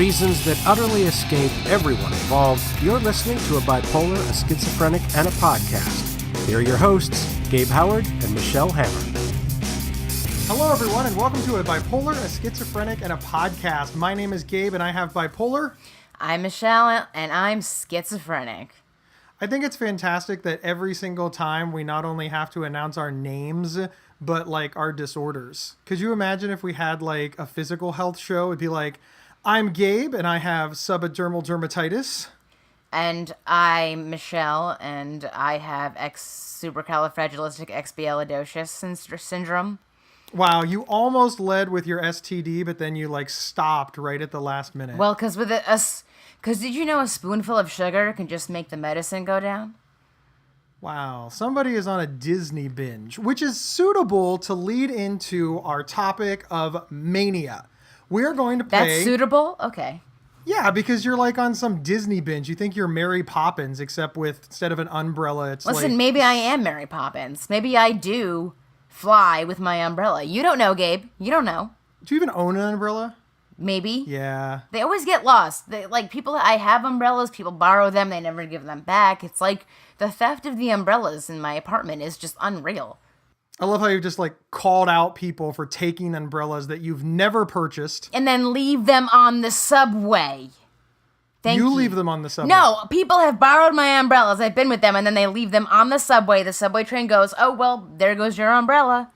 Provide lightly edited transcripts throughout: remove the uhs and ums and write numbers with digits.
reasons that utterly escape everyone involved, you're listening to a bipolar, a schizophrenic, and a podcast. Here are your hosts, Gabe Howard and Michelle Hammer. Hello, everyone, and welcome to a bipolar, a schizophrenic, and a podcast. My name is Gabe, and I have bipolar. I'm Michelle, and I'm schizophrenic. I think it's fantastic that every single time we not only have to announce our names, but like our disorders. Could you imagine if we had like a physical health show? It'd be like, I'm Gabe, and I have subepidermal dermatitis. And I'm Michelle, and I have supercalifragilisticexpialidocious syndrome. Wow, you almost led with your STD, but then you like stopped right at the last minute. Well, because did you know a spoonful of sugar can just make the medicine go down? Wow, somebody is on a Disney binge, which is suitable to lead into our topic of Mania. We are going to play... That's suitable? Okay. Yeah, because you're like on some Disney binge. You think you're Mary Poppins, except with, instead of an umbrella, it's Listen, maybe I am Mary Poppins. Maybe I do fly with my umbrella. You don't know, Gabe. You don't know. Do you even own an umbrella? Maybe. Yeah. They always get lost. I have umbrellas, people borrow them, they never give them back. It's like the theft of the umbrellas in my apartment is just unreal. I love how you just like called out people for taking umbrellas that you've never purchased. And then leave them on the subway. Thank you. You leave them on the subway. No, people have borrowed my umbrellas. I've been with them, and then they leave them on the subway. The subway train goes, oh, well, there goes your umbrella.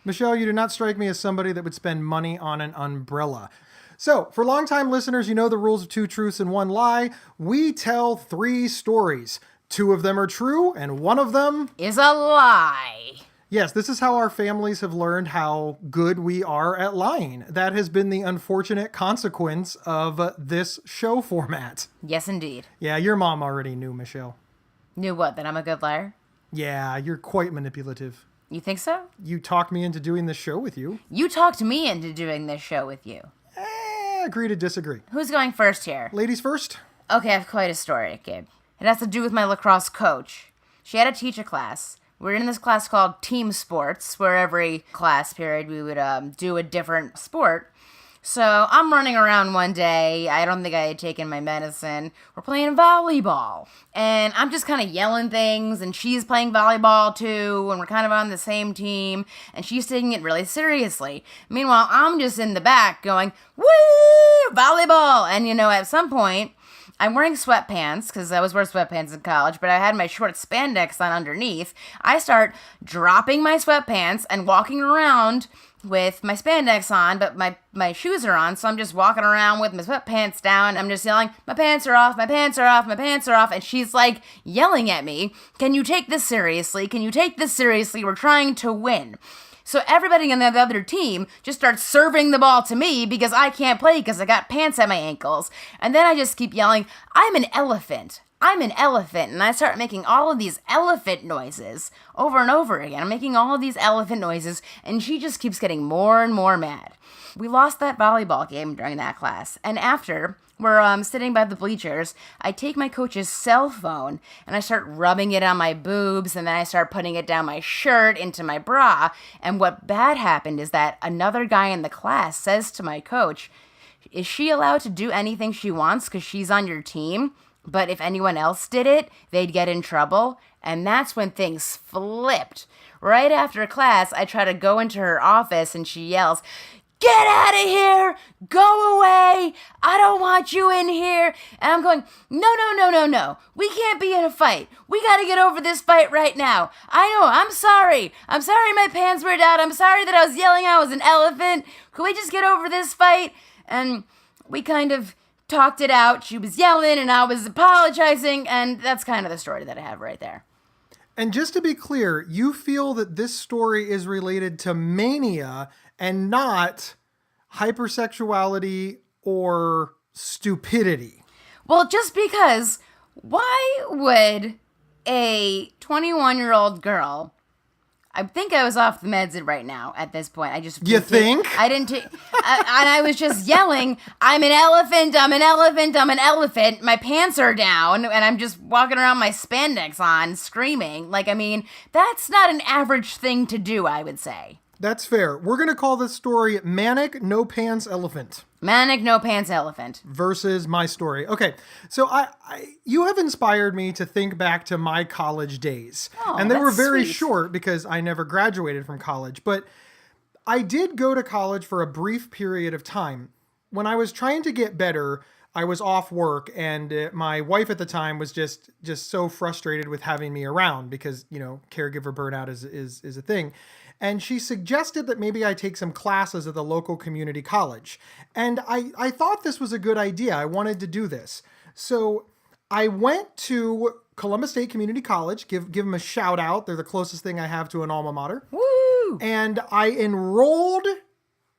Michelle, you do not strike me as somebody that would spend money on an umbrella. So, for longtime listeners, you know the rules of 2 truths and 1 lie. We tell 3 stories. 2 of them are true, and 1 of them is a lie. Yes, this is how our families have learned how good we are at lying. That has been the unfortunate consequence of this show format. Yes, indeed. Yeah, your mom already knew, Michelle. Knew what, that I'm a good liar? Yeah, you're quite manipulative. You think so? You talked me into doing this show with you. You talked me into doing this show with you. Agree to disagree. Who's going first here? Ladies first? Okay, I have quite a story, Gabe. It has to do with my lacrosse coach. She had to teach a class. We're in this class called team sports, where every class period we would do a different sport. So I'm running around one day. I don't think I had taken my medicine. We're playing volleyball. And I'm just kind of yelling things, and she's playing volleyball too, and we're kind of on the same team, and she's taking it really seriously. Meanwhile, I'm just in the back going, woo, volleyball! And at some point, I'm wearing sweatpants, because I was wearing sweatpants in college, but I had my short spandex on underneath. I start dropping my sweatpants and walking around with my spandex on, but my shoes are on, so I'm just walking around with my sweatpants down. I'm just yelling, my pants are off, my pants are off, my pants are off, and she's like yelling at me, can you take this seriously? Can you take this seriously? We're trying to win. So everybody on the other team just starts serving the ball to me because I can't play because I got pants at my ankles. And then I just keep yelling, I'm an elephant. I'm an elephant. And I start making all of these elephant noises over and over again. I'm making all of these elephant noises, and she just keeps getting more and more mad. We lost that volleyball game during that class. And after, we're sitting by the bleachers, I take my coach's cell phone and I start rubbing it on my boobs, and then I start putting it down my shirt into my bra. And what bad happened is that another guy in the class says to my coach, is she allowed to do anything she wants because she's on your team? But if anyone else did it, they'd get in trouble. And that's when things flipped. Right after class, I try to go into her office and she yells, get out of here! Go away! I don't want you in here! And I'm going, no. We can't be in a fight. We gotta get over this fight right now. I know, I'm sorry. I'm sorry my pants were down. I'm sorry that I was yelling I was an elephant. Could we just get over this fight? And we kind of talked it out. She was yelling and I was apologizing, and that's kind of the story that I have right there. And just to be clear, you feel that this story is related to mania and not hypersexuality or stupidity. Well, just because, why would a 21-year-old girl, I think I was off the meds right now at this point. You think? I didn't and I was just yelling, I'm an elephant, I'm an elephant, I'm an elephant. My pants are down, and I'm just walking around my spandex on, screaming. That's not an average thing to do, I would say. That's fair. We're going to call this story Manic No Pants Elephant. Manic No Pants Elephant. Versus my story. Okay, so you have inspired me to think back to my college days. Oh, and they were that's very sweet. short because I never graduated from college. But I did go to college for a brief period of time. When I was trying to get better, I was off work, and my wife at the time was just so frustrated with having me around because, caregiver burnout is a thing. And she suggested that maybe I take some classes at the local community college. And I thought this was a good idea. I wanted to do this. So I went to Columbus State Community College, give them a shout out. They're the closest thing I have to an alma mater. Woo! And I enrolled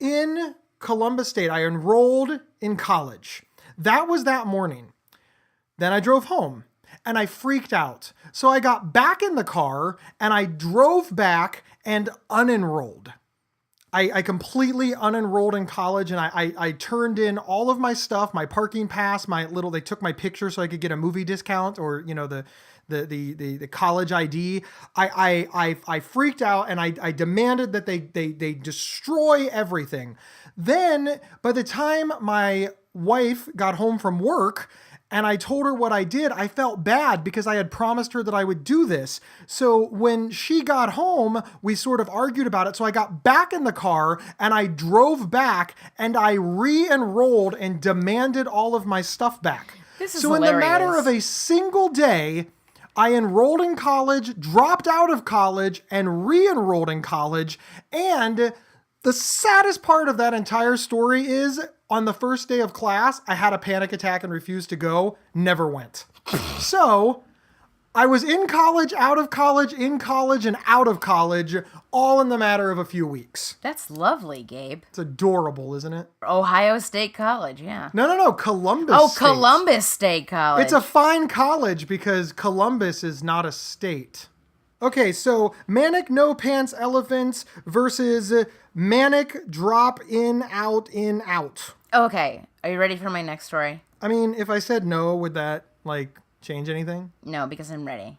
in Columbus State. I enrolled in college. That was that morning. Then I drove home and I freaked out. So I got back in the car and I drove back and unenrolled. I completely unenrolled in college, and I turned in all of my stuff, my parking pass, they took my picture so I could get a movie discount or, the college ID. I freaked out and I demanded that they destroy everything. Then by the time my wife got home from work, and I told her what I did, I felt bad because I had promised her that I would do this. So when she got home, we sort of argued about it. So I got back in the car and I drove back and I re-enrolled and demanded all of my stuff back. This is so hilarious. In the matter of a single day, I enrolled in college, dropped out of college, and re-enrolled in college. And the saddest part of that entire story is on the first day of class, I had a panic attack and refused to go, never went. So I was in college, out of college, in college, and out of college, all in the matter of a few weeks. That's lovely, Gabe. It's adorable, isn't it? Ohio State College, yeah. No, Columbus Oh, State. Columbus State College. It's a fine college because Columbus is not a state. Okay, so Manic No Pants Elephant versus Manic Drop In, Out. Okay, are you ready for my next story? I mean, if I said no, would that, change anything? No, because I'm ready.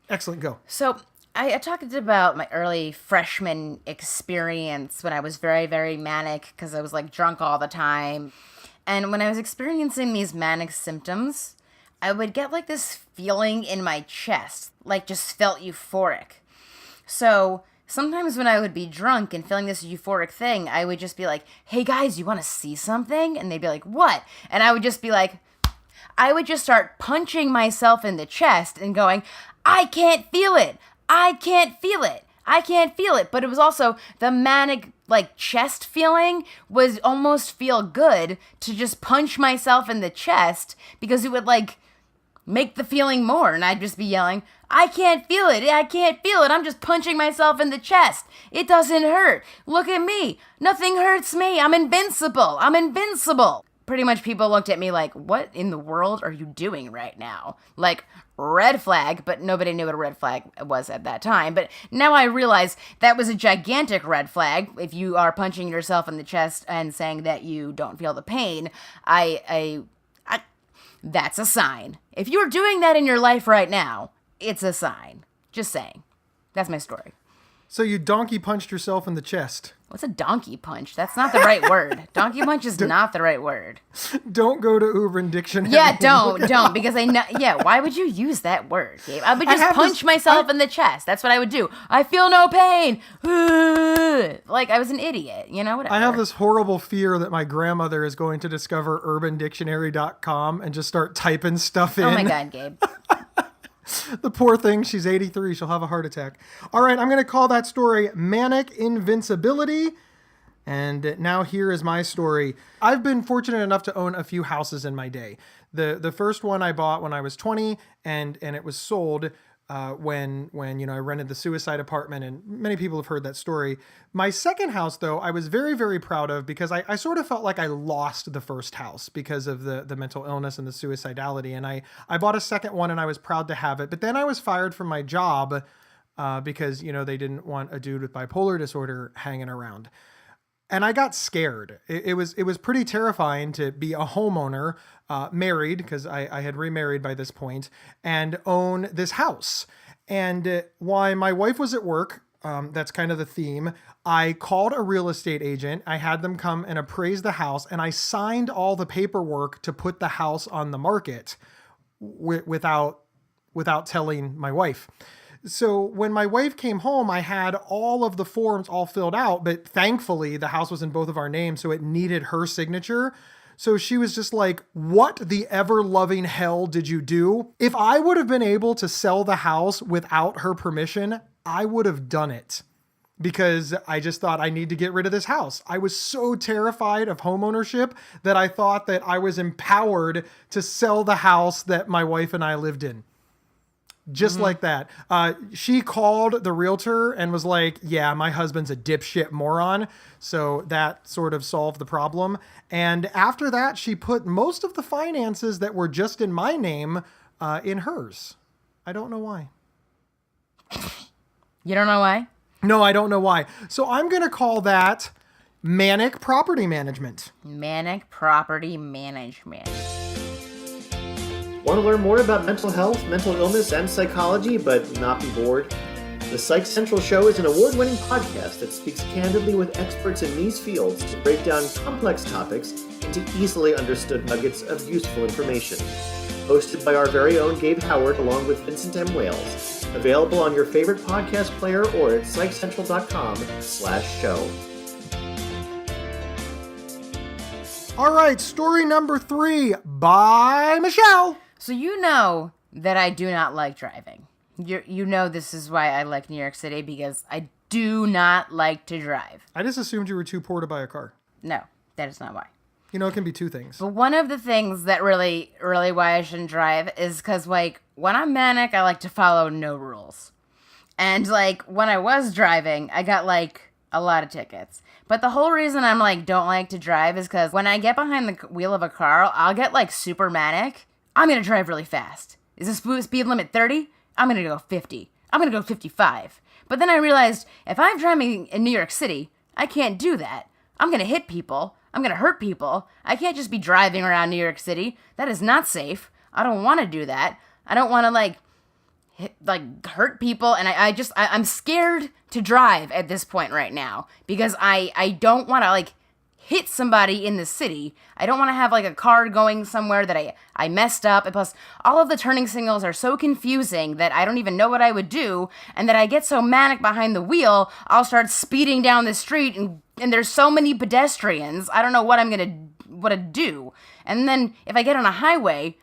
Excellent, go. So, I talked about my early freshman experience when I was very, very manic because I was, drunk all the time. And when I was experiencing these manic symptoms, I would get, this feeling in my chest, just felt euphoric. So sometimes when I would be drunk and feeling this euphoric thing, I would just be like, hey guys, you want to see something? And they'd be like, what? And I would just be like, I would just start punching myself in the chest and going, I can't feel it. I can't feel it. I can't feel it. But it was also the manic, chest feeling was almost feel good to just punch myself in the chest because it would, make the feeling more. And I'd just be yelling, I can't feel it. I can't feel it. I'm just punching myself in the chest. It doesn't hurt. Look at me. Nothing hurts me. I'm invincible. I'm invincible. Pretty much people looked at me like, what in the world are you doing right now? Red flag, but nobody knew what a red flag was at that time. But now I realize that was a gigantic red flag. If you are punching yourself in the chest and saying that you don't feel the pain, that's a sign. If you're doing that in your life right now, it's a sign. Just saying. That's my story. So you donkey punched yourself in the chest. What's a donkey punch? That's not the right word. Donkey punch is not the right word. Don't go to Urban Dictionary. Yeah, don't, because I know, why would you use that word, Gabe? I would just punch myself in the chest. That's what I would do. I feel no pain. I was an idiot, whatever. I have this horrible fear that my grandmother is going to discover urbandictionary.com and just start typing stuff in. Oh my God, Gabe. The poor thing, she's 83. She'll have a heart attack. All right, I'm going to call that story Manic Invincibility. And now here is my story. I've been fortunate enough to own a few houses in my day. The first one I bought when I was 20, and it was sold when I rented the suicide apartment, and many people have heard that story. My second house, though, I was very, very proud of because I sort of felt like I lost the first house because of the mental illness and the suicidality. And I bought a second one and I was proud to have it. But then I was fired from my job because, they didn't want a dude with bipolar disorder hanging around. And I got scared. It was pretty terrifying to be a homeowner, married, because I had remarried by this point, and own this house. And while my wife was at work, That's kind of the theme. I called a real estate agent. I had them come and appraise the house, and I signed all the paperwork to put the house on the market without telling my wife. So when my wife came home, I had all of the forms all filled out, but thankfully the house was in both of our names, so it needed her signature. So she was just like, what the ever-loving hell did you do? If I would have been able to sell the house without her permission, I would have done it, because I just thought I need to get rid of this house. I was so terrified of homeownership that I thought that I was empowered to sell the house that my wife and I lived in. Just like that. She called the realtor and was like, yeah, my husband's a dipshit moron. So that sort of solved the problem. And after that, she put most of the finances that were just in my name in hers. I don't know why. You don't know why? No, I don't know why. So I'm going to call that Manic Property Management. Manic Property Management. Want to learn more about mental health, mental illness, and psychology, but not be bored? The Psych Central Show is an award-winning podcast that speaks candidly with experts in these fields to break down complex topics into easily understood nuggets of useful information. Hosted by our very own Gabe Howard along with Vincent M. Wales. Available on your favorite podcast player or at psychcentral.com/show. All right, story number 3 by Michelle. So you know that I do not like driving. You know this is why I like New York City, because I do not like to drive. I just assumed you were too poor to buy a car. No, that is not why. You know, it can be 2 things. But one of the things that really why I shouldn't drive is because, like, when I'm manic, I like to follow no rules. And, like, when I was driving, I got, like, a lot of tickets. But the whole reason I'm, like, don't like to drive is because when I get behind the wheel of a car, I'll get, like, super manic. I'm going to drive really fast. Is the speed limit 30? I'm going to go 50. I'm going to go 55. But then I realized if I'm driving in New York City, I can't do that. I'm going to hit people. I'm going to hurt people. I can't just be driving around New York City. That is not safe. I don't want to do that. I don't want to, hurt people. And I'm scared to drive at this point right now because I don't want to, hit somebody in the city. I don't want to have a car going somewhere that I messed up. And plus, all of the turning signals are so confusing that I don't even know what I would do. And that I get so manic behind the wheel, I'll start speeding down the street and there's so many pedestrians. I don't know what I'm going to do. And then if I get on a highway,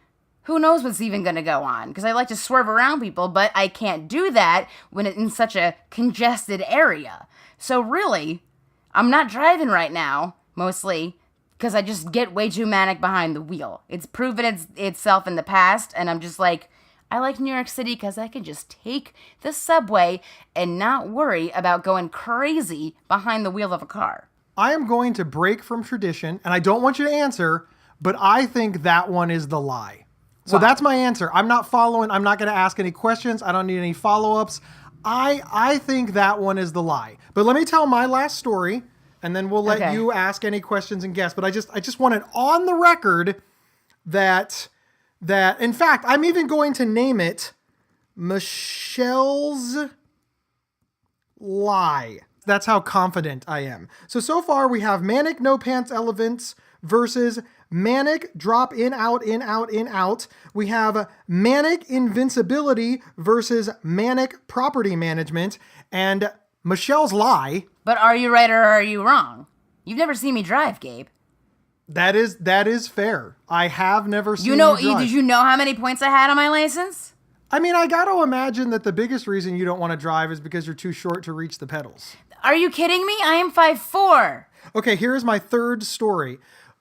who knows what's even going to go on? Because I like to swerve around people, but I can't do that when it's in such a congested area. So really, I'm not driving right now. Mostly because I just get way too manic behind the wheel. It's proven itself in the past, and I'm just like, I like New York City because I can just take the subway and not worry about going crazy behind the wheel of a car. I am going to break from tradition, and I don't want you to answer, but I think that one is the lie. So that's my answer. I'm not following. I'm not going to ask any questions. I don't need any follow-ups. I think that one is the lie. But let me tell my last story, and then we'll let you ask any questions and guess. But I just want it on the record that in fact, I'm even going to name it Michelle's Lie. That's how confident I am. So far we have Manic No Pants Elephant versus Manic Drop In, Out, In, Out, In, Out. We have Manic Invincibility versus Manic Property Management. And Michelle's Lie. But are you right or are you wrong? You've never seen me drive, Gabe. That is fair. I have never seen you drive. Did you know how many points I had on my license? I mean, I got to imagine that the biggest reason you don't want to drive is because you're too short to reach the pedals. Are you kidding me? I am 5'4". Okay, here's my third story.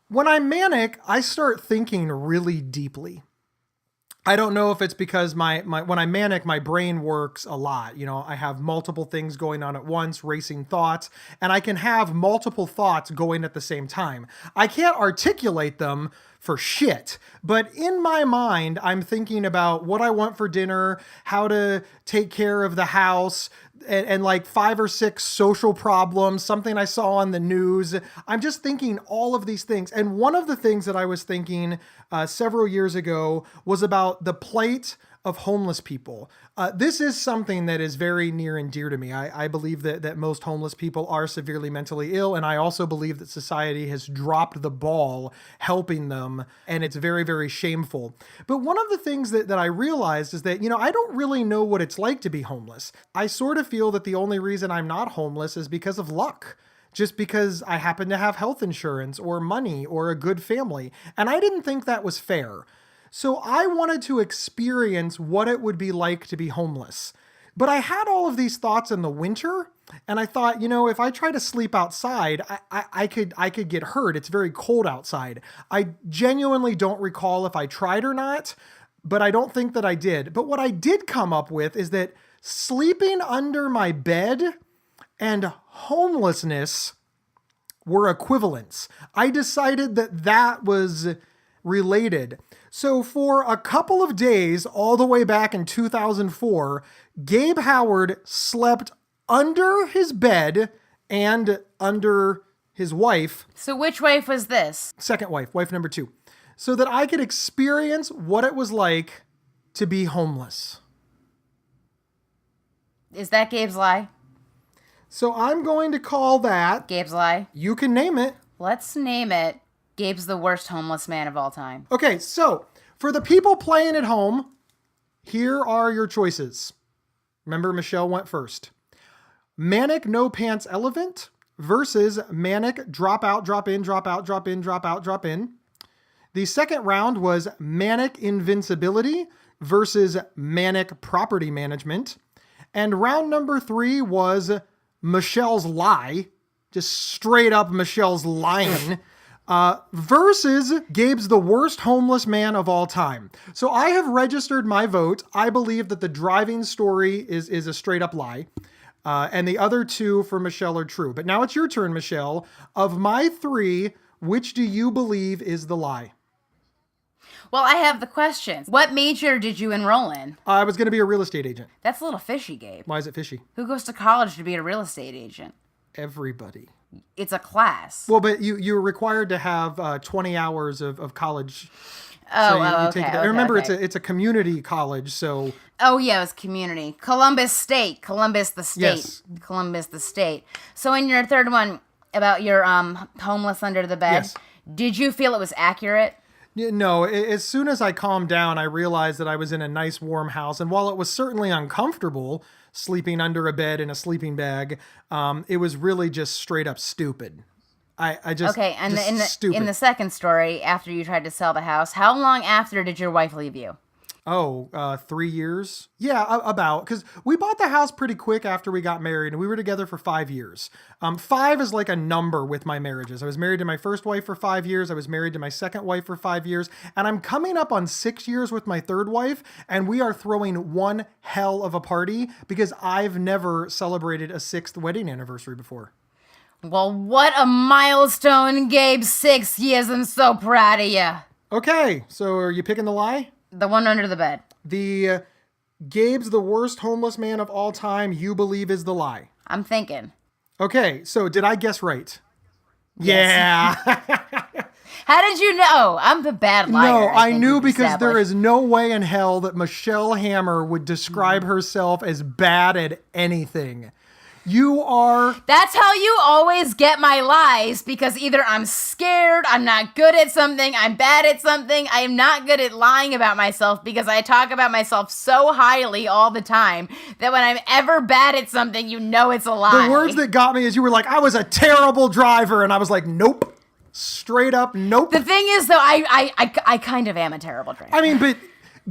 When I'm manic, I start thinking really deeply. I don't know if it's because my when I'm manic, my brain works a lot. You know, I have multiple things going on at once, racing thoughts, and I can have multiple thoughts going at the same time. I can't articulate them for shit, but in my mind, I'm thinking about what I want for dinner, how to take care of the house, and like 5 or 6 social problems, something I saw on the news. I'm just thinking all of these things. And one of the things that I was thinking several years ago was about the plight of homeless people. This is something that is very near and dear to me. I believe that most homeless people are severely mentally ill, and I also believe that society has dropped the ball helping them, and it's very, very shameful. But one of the things that I realized is that, I don't really know what it's like to be homeless. I sort of feel that the only reason I'm not homeless is because of luck. Just because I happen to have health insurance or money or a good family. And I didn't think that was fair. So I wanted to experience what it would be like to be homeless. But I had all of these thoughts in the winter, and I thought, if I try to sleep outside, I could get hurt. It's very cold outside. I genuinely don't recall if I tried or not, but I don't think that I did. But what I did come up with is that sleeping under my bed and homelessness were equivalents. I decided that was related. So for a couple of days, all the way back in 2004, Gabe Howard slept under his bed and under his wife. So which wife was this? Second wife number 2. So that I could experience what it was like to be homeless. Is that Gabe's lie? So I'm going to call that... Gabe's lie? You can name it. Let's name it Gabe's the worst homeless man of all time. Okay, so for the people playing at home, here are your choices. Remember, Michelle went first. Manic No Pants Elephant versus Manic Drop Out, Drop In, Drop Out, Drop In, Drop Out, Drop In. The second round was Manic Invincibility versus Manic Property Management. And round number 3 was Michelle's lie, just straight up Michelle's lying, versus Gabe's the worst homeless man of all time. So I have registered my vote. I believe that the driving story is a straight up lie. And the other 2 for Michelle are true. But now it's your turn, Michelle. Of my 3, which do you believe is the lie? Well, I have the questions. What major did you enroll in? I was going to be a real estate agent. That's a little fishy, Gabe. Why is it fishy? Who goes to college to be a real estate agent? Everybody. It's a class. Well, but you're required to have 20 hours of college. Okay. Remember, okay. it's a community college, so... Oh, yeah, it was community. Columbus State. Columbus the state. Yes. Columbus the state. So in your third one about your homeless under the bed, Yes. Did you feel it was accurate? No, as soon as I calmed down, I realized that I was in a nice warm house. And while it was certainly uncomfortable sleeping under a bed in a sleeping bag, it was really just straight up stupid. I just... Okay, and just stupid. in the second story, after you tried to sell the house, how long after did your wife leave you? 3 years? Yeah, about. Because we bought the house pretty quick after we got married, and we were together for 5 years. 5 is like a number with my marriages. I was married to my first wife for 5 years. I was married to my second wife for 5 years. And I'm coming up on 6 years with my third wife, and we are throwing one hell of a party because I've never celebrated a 6th wedding anniversary before. Well, what a milestone, Gabe. 6 years. I'm so proud of you. Okay, so are you picking the lie? The one under the bed. The Gabe's the worst homeless man of all time, you believe is the lie. I'm thinking. Okay, so did I guess right? Yes. Yeah. How did you know? I'm the bad liar. No, I think knew we've because there established. is no way in hell that Michelle Hammer would describe herself as bad at anything. You are... That's how you always get my lies, because either I'm scared, I'm not good at something, I'm bad at something. I am not good at lying about myself because I talk about myself so highly all the time that when I'm ever bad at something, you know it's a lie. The words that got me is you were like, I was a terrible driver. And I was like, nope. Straight up, nope. The thing is, though, I kind of am a terrible driver. I mean, but...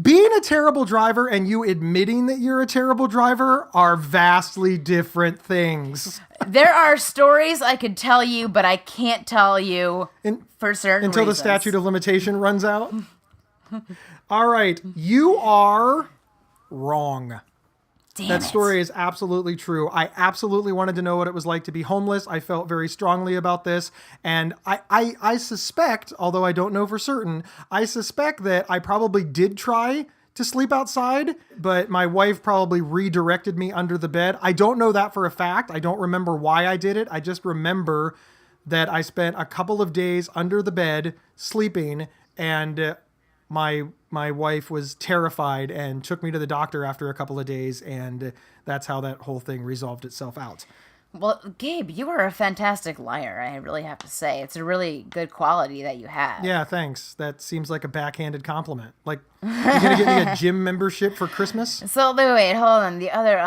being a terrible driver and you admitting that you're a terrible driver are vastly different things. There are stories I could tell you, but I can't tell you for certain until reasons. the statute of limitation runs out. All right, you are wrong. Damn That it. story is absolutely true. I absolutely wanted to know what it was like to be homeless. I felt very strongly about this. And I suspect, although I don't know for certain, I suspect that I probably did try to sleep outside, but my wife probably redirected me under the bed. I don't know that for a fact. I don't remember why I did it. I just remember that I spent a couple of days under the bed sleeping, and my wife was terrified and took me to the doctor after a couple of days, and that's how that whole thing resolved itself out. Well, Gabe, you are a fantastic liar, I really have to say. It's a really good quality that you have. Yeah, thanks. That seems like a backhanded compliment. Like, you're going to get me a gym membership for Christmas? So, wait, hold on. The other,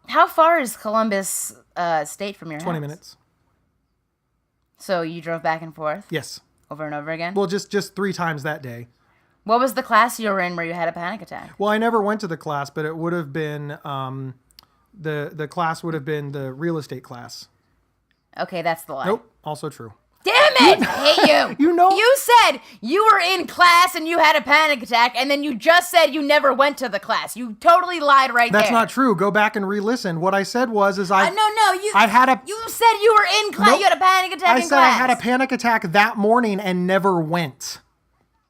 how far is Columbus State from your house? 20 minutes. So you drove back and forth? Yes. Over and over again? Well, just 3 times that day. What was the class you were in where you had a panic attack? Well, I never went to the class, but it would have been, the class would have been the real estate class. Okay, that's the lie. Nope, also true. Damn it! I hate you. You know? You said you were in class and you had a panic attack, and then you just said you never went to the class. You totally lied right there. That's not true. Go back and re-listen. What I said was, No, you said you were in class. Nope. You had a panic attack in class. I said I had a panic attack that morning and never went.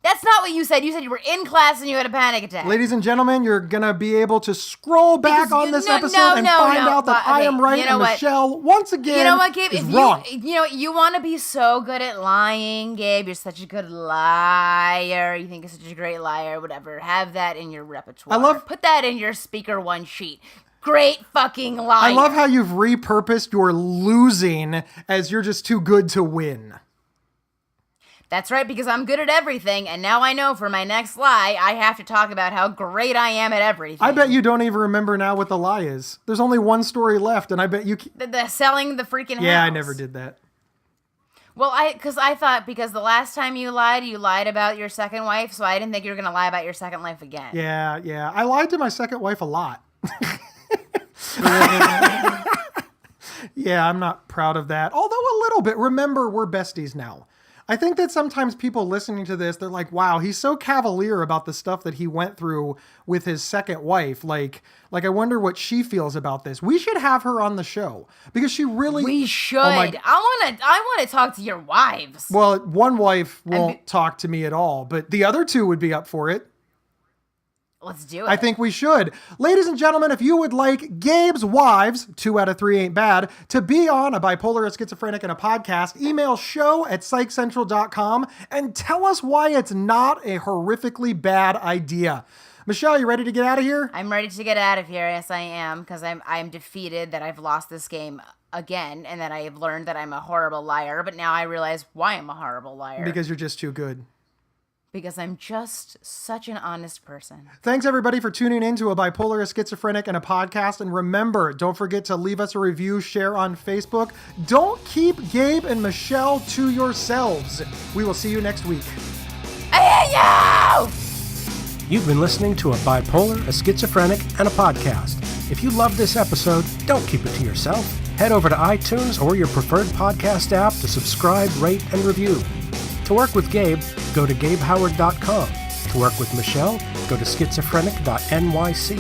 That's not what you said. You said you were in class and you had a panic attack. Ladies and gentlemen, you're going to be able to scroll back on this episode and find out that I am right and Michelle, once again, you know what, Gabe? is wrong. You want to be so good at lying, Gabe. You're such a good liar. You think you're such a great liar, whatever. Have that in your repertoire. Put that in your speaker one sheet. Great fucking liar. I love how you've repurposed your losing as you're just too good to win. That's right, because I'm good at everything, and now I know for my next lie, I have to talk about how great I am at everything. I bet you don't even remember now what the lie is. There's only one story left, and I bet you... The selling the freaking house. Yeah, I never did that. Well, I thought because the last time you lied about your second wife, so I didn't think you were going to lie about your second wife again. Yeah. I lied to my second wife a lot. Yeah, I'm not proud of that. Although a little bit. Remember, we're besties now. I think that sometimes people listening to this, they're like, wow, he's so cavalier about the stuff that he went through with his second wife. Like I wonder what she feels about this. We should have her on the show because she really... We should. I want to talk to your wives. Well, one wife won't talk to me at all, but the other 2 would be up for it. Let's do it. I think we should. Ladies and gentlemen, if you would like Gabe's wives, 2 out of 3 ain't bad, to be on a bipolar, a schizophrenic, and a podcast, email show@psychcentral.com and tell us why it's not a horrifically bad idea. Michelle, you ready to get out of here? I'm ready to get out of here. Yes, I am, because I'm defeated that I've lost this game again, and that I have learned that I'm a horrible liar, but now I realize why I'm a horrible liar. Because you're just too good. Because I'm just such an honest person. Thanks, everybody, for tuning in to a bipolar, a schizophrenic, and a podcast. And remember, don't forget to leave us a review, share on Facebook. Don't keep Gabe and Michelle to yourselves. We will see you next week. I hate you! You've been listening to a bipolar, a schizophrenic, and a podcast. If you love this episode, don't keep it to yourself. Head over to iTunes or your preferred podcast app to subscribe, rate, and review. To work with Gabe, go to GabeHoward.com. To work with Michelle, go to schizophrenic.nyc.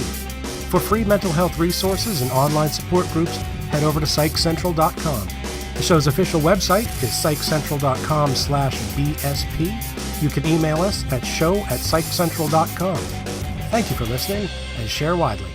For free mental health resources and online support groups, head over to PsychCentral.com. The show's official website is PsychCentral.com/BSP. You can email us at show@PsychCentral.com. Thank you for listening, and share widely.